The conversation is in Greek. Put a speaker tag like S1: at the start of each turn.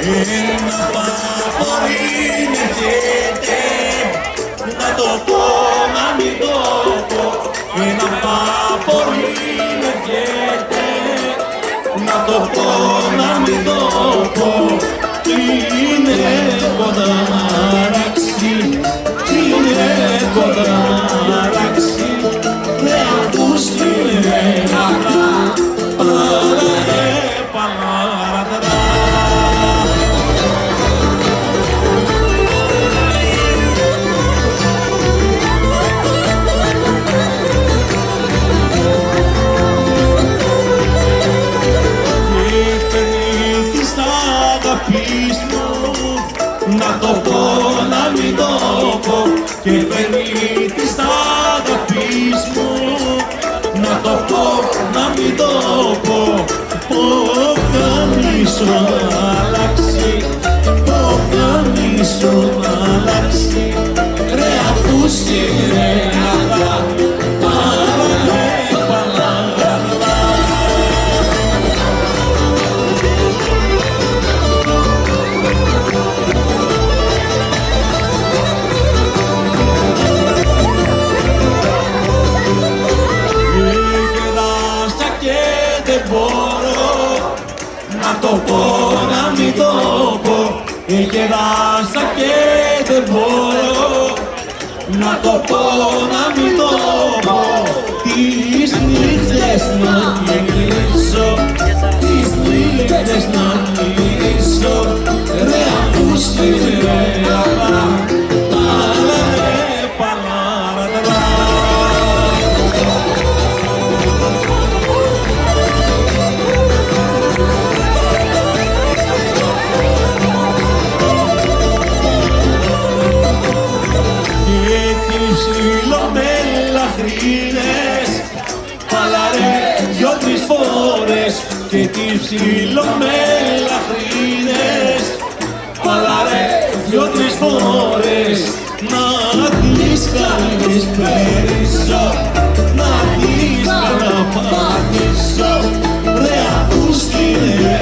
S1: Ένα παπορίνε καίτε, να το πω να μην το πω. Ένα παπορίνε καίτε, να το πω να μην το πω. Κι είναι κοντά να ράξει, κι είναι κοντά να ράξει. Ρε ακούστη ρε αγρά, παραρε παραταρά. Να το πω, να μην το πω, και φέρνει της αγάπης μου. Να το πω, να μην το πω, πω καμίσο να αλλάξει, πω καμίσο να αλλάξει. Ρε ακούστη ρε αγάπη, να το πω, να μην το πω, γελάσα και δεν μπορώ. Να το πω, να μην το πω, τις νύχτες να γυρίσω, τις νύχτες να γυρίσω. Ρε ακούστη ρε αγάπη, παραρε παραταρά. Λαχρίδες, παλαρέ δυο-τρεις φορές, και τις ψιλομελαχρίδες, παλαρέ δυο-τρεις φορές. Να τις κάνεις περισσό, να τις καναπατήσω. Ρε ακούστη ρε